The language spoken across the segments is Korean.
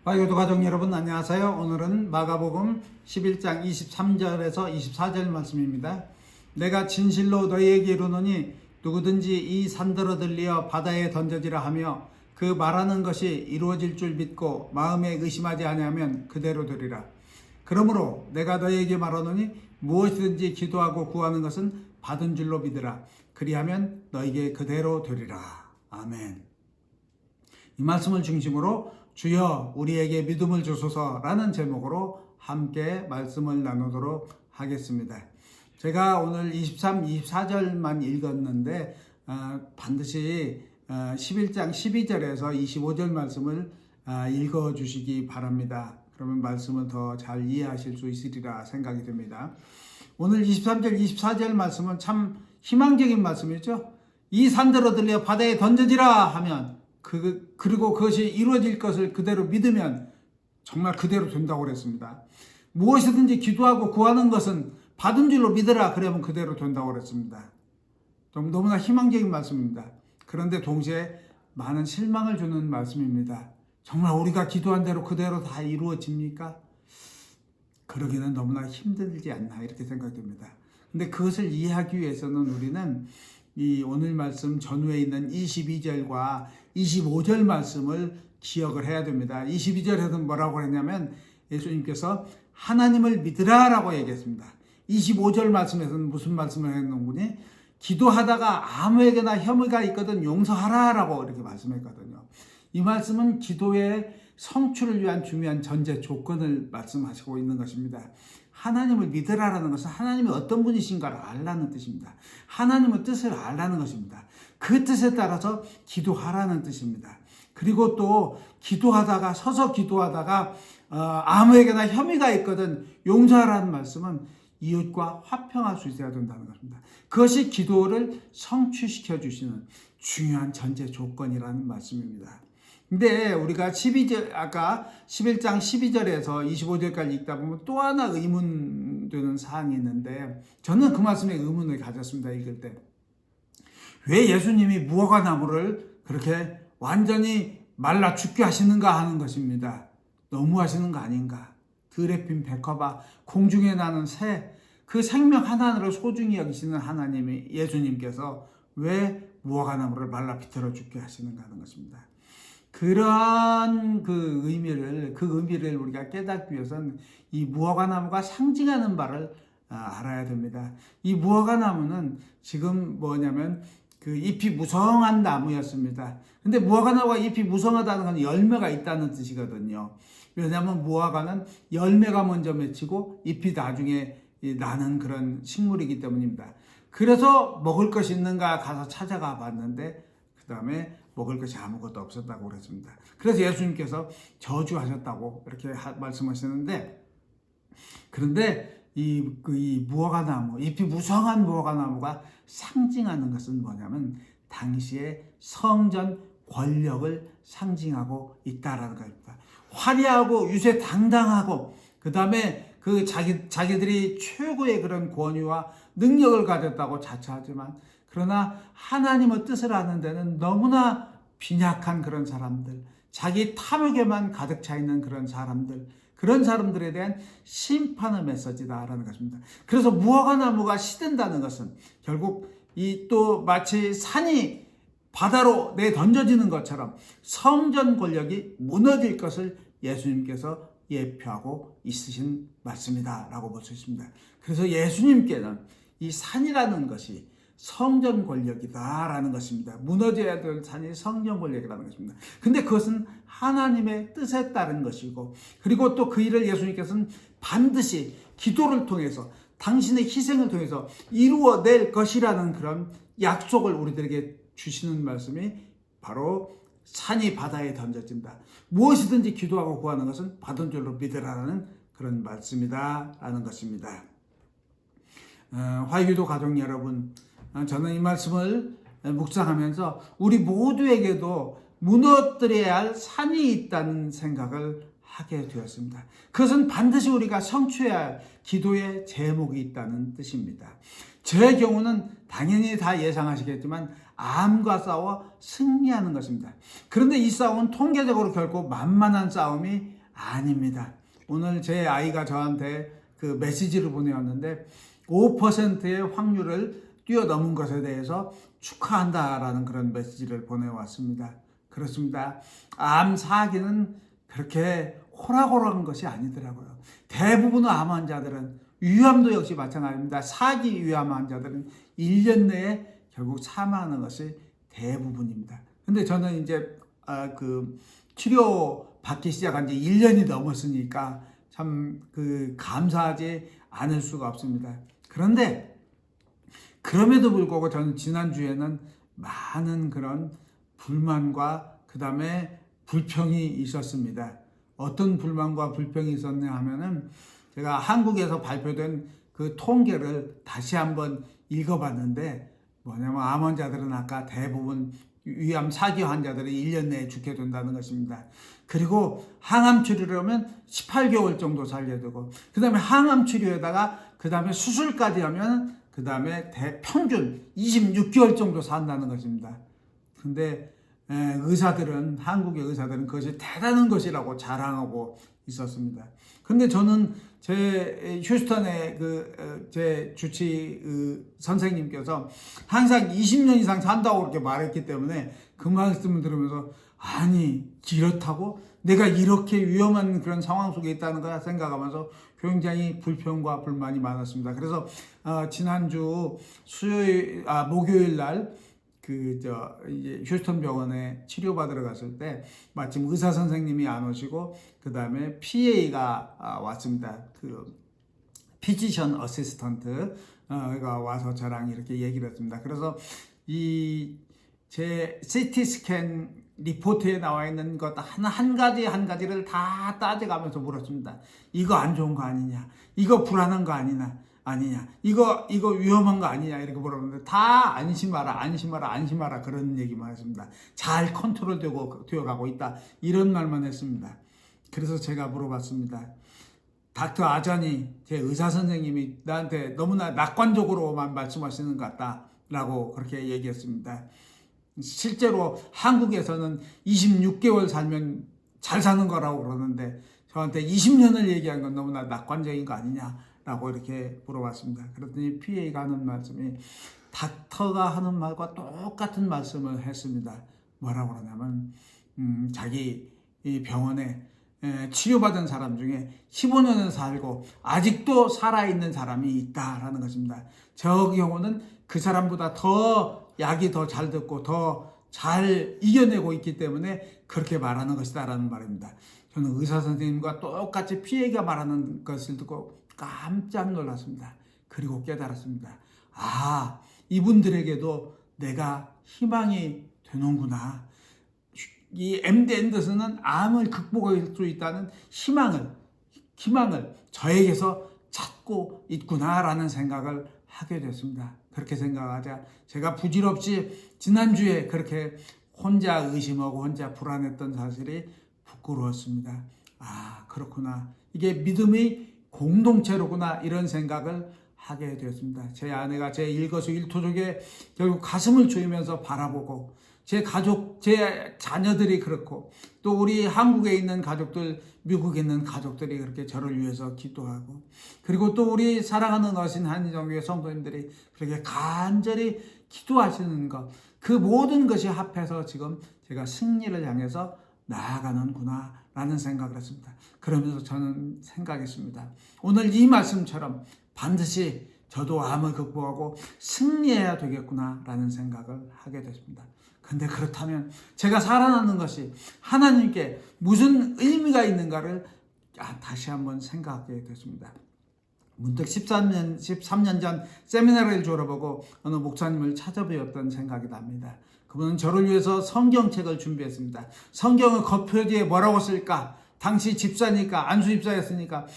화요도 가족 여러분 안녕하세요. 오늘은 마가복음 11장 23절에서 24절 말씀입니다. 내가 진실로 너희에게 이르노니 누구든지 이 산더러 들리어 바다에 던져지라 하며 그 말하는 것이 이루어질 줄 믿고 마음에 의심하지 아니하면 그대로 되리라. 그러므로 내가 너희에게 말하노니 무엇이든지 기도하고 구하는 것은 받은 줄로 믿으라. 그리하면 너희에게 그대로 되리라. 아멘. 이 말씀을 중심으로 주여 우리에게 믿음을 주소서라는 제목으로 함께 말씀을 나누도록 하겠습니다. 제가 오늘 23, 24절만 읽었는데 반드시 11장 12절에서 25절 말씀을 읽어주시기 바랍니다. 그러면 말씀을 더 잘 이해하실 수 있으리라 생각이 듭니다. 오늘 23절, 24절 말씀은 참 희망적인 말씀이죠. 이 산더러 들려 바다에 던져지라 하면 그리고 그것이 이루어질 것을 그대로 믿으면 정말 그대로 된다고 그랬습니다. 무엇이든지 기도하고 구하는 것은 받은 줄로 믿으라. 그러면 그대로 된다고 그랬습니다. 너무나 희망적인 말씀입니다. 그런데 동시에 많은 실망을 주는 말씀입니다. 정말 우리가 기도한 대로 그대로 다 이루어집니까? 그러기는 너무나 힘들지 않나 이렇게 생각됩니다. 근데 그것을 이해하기 위해서는 우리는 이 오늘 말씀 전후에 있는 22절과 25절 말씀을 기억을 해야 됩니다. 22절에서는 뭐라고 했냐면 예수님께서 하나님을 믿으라 라고 얘기했습니다. 25절 말씀에서는 무슨 말씀을 했는지 기도하다가 아무에게나 혐의가 있거든 용서하라 라고 이렇게 말씀했거든요. 이 말씀은 기도의 성취를 위한 중요한 전제 조건을 말씀하시고 있는 것입니다. 하나님을 믿으라라는 것은 하나님이 어떤 분이신가를 알라는 뜻입니다. 하나님의 뜻을 알라는 것입니다. 그 뜻에 따라서 기도하라는 뜻입니다. 그리고 또 기도하다가 서서 기도하다가 아무에게나 혐의가 있거든 용서하라는 말씀은 이웃과 화평할 수 있어야 된다는 것입니다. 그것이 기도를 성취시켜 주시는 중요한 전제 조건이라는 말씀입니다. 근데 우리가 12절, 아까 11장 12절에서 25절까지 읽다 보면 또 하나 의문되는 사항이 있는데 저는 그 말씀에 의문을 가졌습니다. 읽을 때. 왜 예수님이 무화과 나무를 그렇게 완전히 말라 죽게 하시는가 하는 것입니다. 너무 하시는 거 아닌가. 들에 핀 백합아, 공중에 나는 새, 그 생명 하나를 소중히 여기시는 하나님이 예수님께서 왜 무화과 나무를 말라 비틀어 죽게 하시는가 하는 것입니다. 그런 그 의미를 우리가 깨닫기 위해서는 이 무화과 나무가 상징하는 바를 알아야 됩니다. 이 무화과 나무는 지금 뭐냐면 그 잎이 무성한 나무였습니다. 근데 무화과 나무가 잎이 무성하다는 건 열매가 있다는 뜻이거든요. 왜냐하면 무화과는 열매가 먼저 맺히고 잎이 나중에 나는 그런 식물이기 때문입니다. 그래서 먹을 것이 있는가 가서 찾아가 봤는데 그 다음에 먹을 것이 아무것도 없었다고 그랬습니다. 그래서 예수님께서 저주하셨다고 이렇게 말씀하시는데, 그런데 이 무화과 나무, 잎이 무성한 무화과 나무가 상징하는 것은 뭐냐면 당시의 성전 권력을 상징하고 있다라는 겁니다. 화려하고 유세당당하고 그 다음에 그 자기들이 최고의 그런 권위와 능력을 가졌다고 자처하지만 그러나 하나님의 뜻을 아는 데는 너무나 빈약한 그런 사람들, 자기 탐욕에만 가득 차 있는 그런 사람들에 대한 심판의 메시지다라는 것입니다. 그래서 무화과 나무가 시든다는 것은 결국 또 마치 산이 바다로 내던져지는 것처럼 성전 권력이 무너질 것을 예수님께서 예표하고 있으신 말씀이다라고 볼 수 있습니다. 그래서 예수님께는 이 산이라는 것이 성전 권력이다라는 것입니다. 무너져야 될 산이 성전 권력이라는 것입니다. 근데 그것은 하나님의 뜻에 따른 것이고, 그리고 또 그 일을 예수님께서는 반드시 기도를 통해서 당신의 희생을 통해서 이루어낼 것이라는 그런 약속을 우리들에게 주시는 말씀이 바로 산이 바다에 던져진다. 무엇이든지 기도하고 구하는 것은 받은 줄로 믿으라는 그런 말씀이다라는 것입니다. 화요기도 가족 여러분, 저는 이 말씀을 묵상하면서 우리 모두에게도 무너뜨려야 할 산이 있다는 생각을 하게 되었습니다. 그것은 반드시 우리가 성취해야 할 기도의 제목이 있다는 뜻입니다. 제 경우는 당연히 다 예상하시겠지만 암과 싸워 승리하는 것입니다. 그런데 이 싸움은 통계적으로 결코 만만한 싸움이 아닙니다. 오늘 제 아이가 저한테 그 메시지를 보내왔는데 5%의 확률을 뛰어넘은 것에 대해서 축하한다라는 그런 메시지를 보내왔습니다. 그렇습니다. 암 사기는 그렇게 호락호락한 것이 아니더라고요. 대부분의 암 환자들은, 위암도 역시 마찬가지입니다. 사기 위암 환자들은 1년 내에 결국 사망하는 것이 대부분입니다. 근데 저는 이제 그 치료 받기 시작한 지 1년이 넘었으니까 참 그 감사하지 않을 수가 없습니다. 그런데 그럼에도 불구하고 저는 지난주에는 많은 그런 불만과 그 다음에 불평이 있었습니다. 어떤 불만과 불평이 있었냐 하면은 제가 한국에서 발표된 그 통계를 다시 한번 읽어봤는데 뭐냐면 암 환자들은 아까 대부분 위암 사기 환자들이 1년 내에 죽게 된다는 것입니다. 그리고 항암 치료를 하면 18개월 정도 살게 되고 그 다음에 항암 치료에다가 그 다음에 수술까지 하면 그 다음에 평균 26개월 정도 산다는 것입니다. 근데 의사들은, 한국의 의사들은 그것이 대단한 것이라고 자랑하고 있었습니다. 근데 저는 제 휴스턴의 제 주치 선생님께서 항상 20년 이상 산다고 그렇게 말했기 때문에 그 말씀을 들으면서 아니 이렇다고? 내가 이렇게 위험한 그런 상황 속에 있다는 걸 생각하면서 굉장히 불평과 불만이 많았습니다. 그래서 지난주 목요일 날 이제 휴스턴 병원에 치료받으러 갔을 때 마침 의사 선생님이 안 오시고 그 다음에 PA가 왔습니다. 그 피지션 어시스턴트가 와서 저랑 이렇게 얘기를 했습니다. 그래서 제 CT 스캔 리포트에 나와 있는 것 한 가지를 다 따져가면서 물었습니다. 이거 안 좋은 거 아니냐? 이거 불안한 거 아니냐? 이거 위험한 거 아니냐? 이렇게 물어보는데 다 안심하라 그런 얘기만 했습니다. 잘 컨트롤 되어 가고 있다. 이런 말만 했습니다. 그래서 제가 물어봤습니다. 닥터 아자니, 제 의사 선생님이 나한테 너무나 낙관적으로만 말씀하시는 것 같다라고 그렇게 얘기했습니다. 실제로 한국에서는 26개월 살면 잘 사는 거라고 그러는데 저한테 20년을 얘기한 건 너무나 낙관적인 거 아니냐라고 이렇게 물어봤습니다. 그랬더니 PA가 하는 말씀이 닥터가 하는 말과 똑같은 말씀을 했습니다. 뭐라고 그러냐면 자기 이 병원에 치료받은 사람 중에 15년을 살고 아직도 살아있는 사람이 있다라는 것입니다. 저 경우는 그 사람보다 더 약이 더 잘 듣고 더 잘 이겨내고 있기 때문에 그렇게 말하는 것이다라는 말입니다. 저는 의사 선생님과 똑같이 PA가 말하는 것을 듣고 깜짝 놀랐습니다. 그리고 깨달았습니다. 아, 이분들에게도 내가 희망이 되는구나. 이 MD 앤더슨은 암을 극복할 수 있다는 희망을 저에게서 찾고 있구나라는 생각을 하게 됐습니다. 그렇게 생각하자 제가 부질없이 지난주에 그렇게 혼자 의심하고 혼자 불안했던 사실이 부끄러웠습니다. 아, 그렇구나. 이게 믿음의 공동체로구나 이런 생각을 하게 되었습니다. 제 아내가 제 일거수일투족에 결국 가슴을 조이면서 바라보고 제 가족, 제 자녀들이 그렇고 또 우리 한국에 있는 가족들, 미국에 있는 가족들이 그렇게 저를 위해서 기도하고 그리고 또 우리 사랑하는 어신 한인정교회 성도님들이 그렇게 간절히 기도하시는 것, 그 모든 것이 합해서 지금 제가 승리를 향해서 나아가는구나 라는 생각을 했습니다. 그러면서 저는 생각했습니다. 오늘 이 말씀처럼 반드시 저도 암을 극복하고 승리해야 되겠구나 라는 생각을 하게 됐습니다. 근데 그렇다면 제가 살아남는 것이 하나님께 무슨 의미가 있는가를 다시 한번 생각하게 됐습니다. 문득 13년 전 세미나를 졸업하고 어느 목사님을 찾아뵈었던 생각이 납니다. 그분은 저를 위해서 성경책을 준비했습니다. 성경을 겉표지에 뭐라고 쓸까? 당시 집사니까, 안수 집사였으니까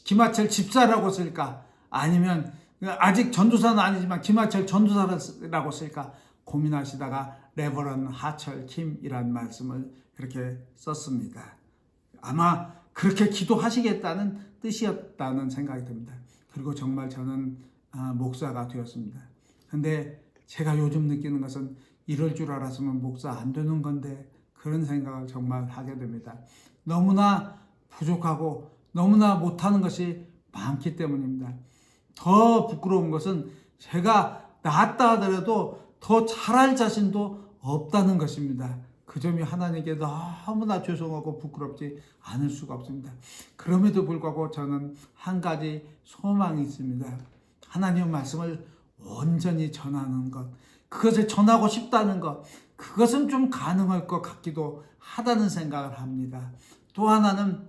김하철 집사라고 쓸까? 아니면 아직 전도사는 아니지만 김하철 전도사라고 쓸까? 고민하시다가 레버런 하철 킴이라는 말씀을 그렇게 썼습니다. 아마 그렇게 기도하시겠다는 뜻이었다는 생각이 듭니다. 그리고 정말 저는 목사가 되었습니다. 근데 제가 요즘 느끼는 것은 이럴 줄 알았으면 목사 안 되는 건데 그런 생각을 정말 하게 됩니다. 너무나 부족하고 너무나 못하는 것이 많기 때문입니다. 더 부끄러운 것은 제가 낫다 하더라도 더 잘할 자신도 없다는 것입니다. 그 점이 하나님께 너무나 죄송하고 부끄럽지 않을 수가 없습니다. 그럼에도 불구하고 저는 한 가지 소망이 있습니다. 하나님의 말씀을 온전히 전하는 것, 그것을 전하고 싶다는 것, 그것은 좀 가능할 것 같기도 하다는 생각을 합니다. 또 하나는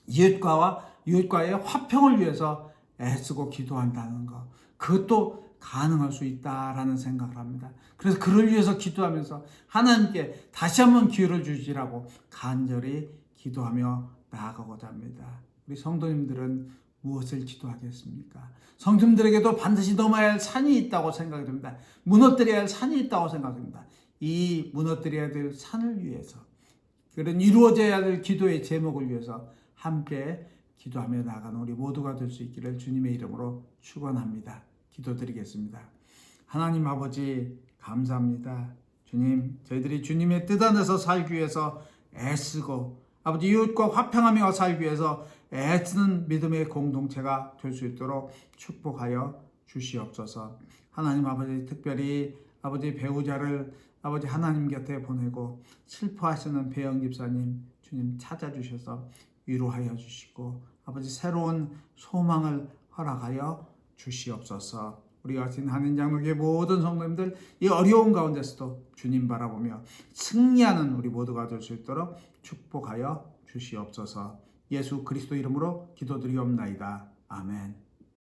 이웃과의 화평을 위해서 애쓰고 기도한다는 것, 그것도 가능할 수 있다라는 생각을 합니다. 그래서 그를 위해서 기도하면서 하나님께 다시 한번 기회를 주시라고 간절히 기도하며 나아가고자 합니다. 우리 성도님들은 무엇을 기도하겠습니까? 성도님들에게도 반드시 넘어야 할 산이 있다고 생각이 듭니다. 무너뜨려야 할 산이 있다고 생각합니다. 이 무너뜨려야 될 산을 위해서, 그런 이루어져야 할 기도의 제목을 위해서 함께 기도하며 나아가는 우리 모두가 될 수 있기를 주님의 이름으로 축원합니다. 기도드리겠습니다. 하나님 아버지 감사합니다. 주님, 저희들이 주님의 뜻 안에서 살기 위해서 애쓰고 아버지 이웃과 화평하며 살기 위해서 애쓰는 믿음의 공동체가 될 수 있도록 축복하여 주시옵소서. 하나님 아버지, 특별히 아버지 배우자를 아버지 하나님 곁에 보내고 슬퍼하시는 배영 집사님, 주님 찾아주셔서 위로하여 주시고 아버지 새로운 소망을 허락하여 주시옵소서. 우리 같은 한인장로교회 모든 성도님들 이 어려운 가운데서도 주님 바라보며 승리하는 우리 모두가 될 수 있도록 축복하여 주시옵소서. 예수 그리스도 이름으로 기도드리옵나이다. 아멘.